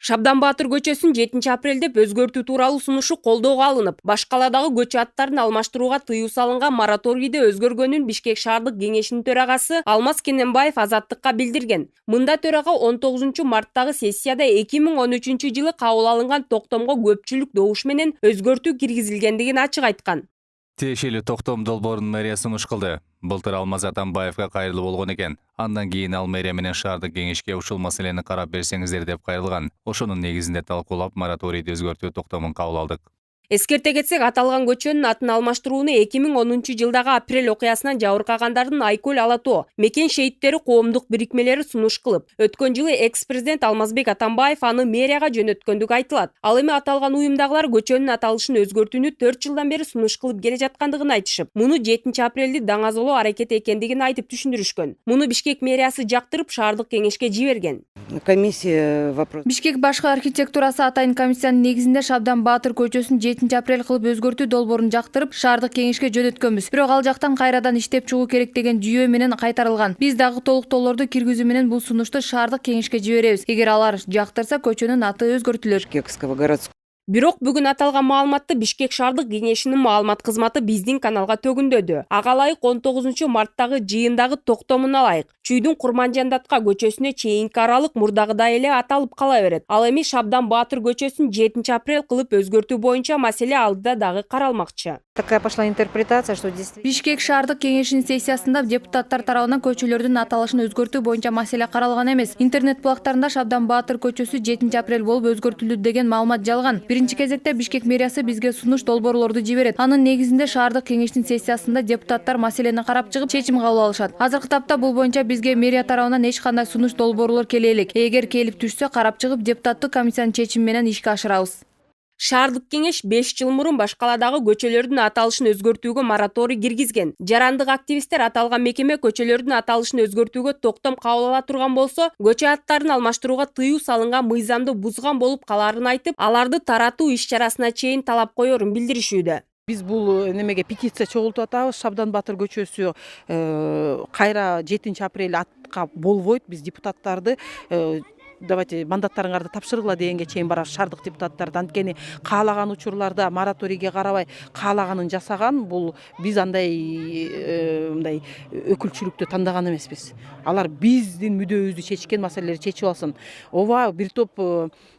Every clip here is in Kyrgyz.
Шабдан Баатыр көчөсүн 7 апрелде өзгөртүү тууралуу сунушу колдоого алынып, баш каладагы көчө аттарын алмаштырууга тыюу салынган мораторийде өзгөргөнүн Бишкек шаардык кеңешинин төрагасы Алмаз Кененбаев Азаттыкка билдирген. Мында төрага 19 марттагы сессияда 2013-жылы кабыл алынган токтомго көпчүлүк добуш менен өзгөртүү киргизилгендигин ачык айткан. Тиешелүү токтом долбоорун мэрия сунуш кылды. Былтыр Алмаз Атамбаевга кайрылуу болгон экен. Андан кийин ал мэрия менен шаардык кеңешке ушул маселени карап берсеңиздер деп кайрылган. Ошонун негизинде талкуулап, мораторийди өзгөртүү токтомун кабыл алдык. Эскерте кетсек, аталган көчөнүн атын алмаштырууну 2010-жылдагы апрель окуясынан жабыркагандардын Айкөл Алатоо мекен шейиттери коомдук бирикмелери сунуш кылып, өткөн жылы экс-президент Алмазбек Атамбаев аны мэрияга жөнөткөндүгү айтылат. Ал эми аталган уюмдагылар көчөнүн аталышын өзгөртүүнү 4 жылдан бери сунуш кылып келе жаткандыгын айтышып, муну 7 апрелди даңазолоо аракети экендигин айтып түшүндүрүшкөн. Муну Бишкек мэриясы жактырып, шаардык кеңешке жиберген. Комиссия вопрос. Бишкек башкы архитектурасы атайын комиссиянын негизинде Шабдан Баатыр көчөсүн 7 апрель кылып өзгөртүү долбоорун жактырып, шаардык кеңешке жөнөткөнбүз. Бирок ал жактан кайрадан иштеп чыгуу керек деген жүйө менен кайтарылган. Биз дагы толуктоолорду киргизүү менен бул сунушту шаардык кеңешке жиберебиз. Эгер алар жактырса, көчөнүн аты өзгөртүлөр. Бишкекского городского. Бирок бүгүн аталган маалыматты Бишкек шаардык кеңешинин маалымат кызматы биздин каналга төгүндөдү. Ага ылайык 19 марттагы жыйындагы токтомун алайык. Чүйдүн Курманжандатка көчөсүнө чейинки аралык мурдагыдай эле аталып кала берет. Ал эми Шабдан Баатыр көчөсүн 7 апрель кылып өзгөртүү боюнча маселе алдыда дагы каралмакчы. Такая пошла интерпретация, что действительно Бишкек шаардык кеңешинин сессиясында депутаттар тарабынан көчөлөрдүн аталышын өзгөртүү боюнча маселе каралган эмес. Интернет булактарында Шабдан Баатыр көчөсү 7 апрель болуп өзгөртүлдү деген маалымат жалган. Биринчи кезекте Бишкек мэриясы бизге сунуш долбоорлорду жиберет. Анын негизинде шаардык кеңештин сессиясында депутаттар маселени карап чыгып, чечим кабыл алышат. Азыркы тапта бул боюнча бизге мэрия тарабынан эч кандай сунуш долбоорлор келе элек. Эгер келип түшсө, карап чыгып, депутаттык комиссиянын чечими менен ишке ашырабыз. Шаардык кеңеш 5 жыл мурун баш каладагы көчөлөрдүн аталышын өзгөртүүгө мораторий киргизген. Жарандык активисттер аталган мекеме көчөлөрдүн аталышын өзгөртүүгө токтом кабыл ала турган болсо, көчө аттарын алмаштырууга тыюу салынган мыйзамды бузган болуп калаарын айтып, аларды таратуу иш-чарасына чейин талап коерун билдиришүүдө. Биз бул немеге петиция чогултуп атабыз. Шабдан Баатыр көчөсү кайра 7 апрель атка болбойт. Биз депутаттарды давайте мандаттарыңарды тапшыргыла дегенге чейин барабыз шаардык депутаттарды. Анткени каалаган учурларда мораторийге карабай каалаганын жасаган. Бул биз андай мындай өкүлчүлүктү тандаган эмеспиз. Алар биздин мүдөөбүздү чечкен маселелерди чечип алсын. Ооба, бир топ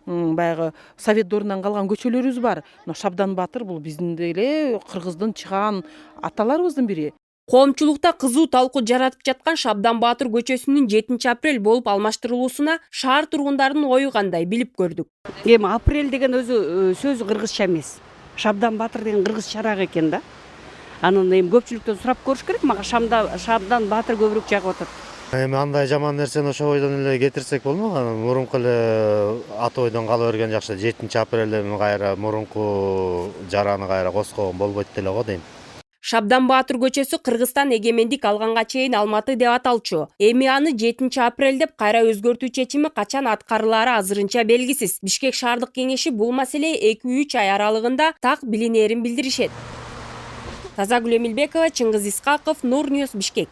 баягы совет дорунан калган көчөлөрүбүз бар. Но Шабдан Баатыр бул биздин деле кыргыздын чыгаан аталарыбыздын бири. Коомчулукта кызуу талкуу жаратып жаткан Шабдан Баатыр көчөсүнүн 7 апрель болуп алмаштырылуусуна шаар тургундарынын ою кандай билип көрдүк. Эми апрель деген өзү сөзү кыргызча эмес. Шабдан Баатыр деген кыргызчараак экен да. Анын эми көпчүлүктөн сурап көрүш керек. Мага Шабдан Баатыр көбүрөөк жагып атат. Эми андай жаман нерсени ошо бойдон эле кетирсек болмок. Мурунку эле ат ойдон кала берген жакшы. 7 апрелде кайра мурунку жараны кайра коскогон болбойт деле го дейм. Шабдан Баатыр көчөсү Кыргызстан эгемендик алганга чейин Алматы деп аталчу. Эми аны 7 апрель деп кайра өзгөртүү чечими качан аткарылаары азырынча белгисиз. Бишкек шаардык кеңеши бул маселе 2-3 ай аралыгында так билинерин билдиришет. Тазагүл Эмилбекова, Чыңгыз Исқақов, Нур Ньюс, Бишкек.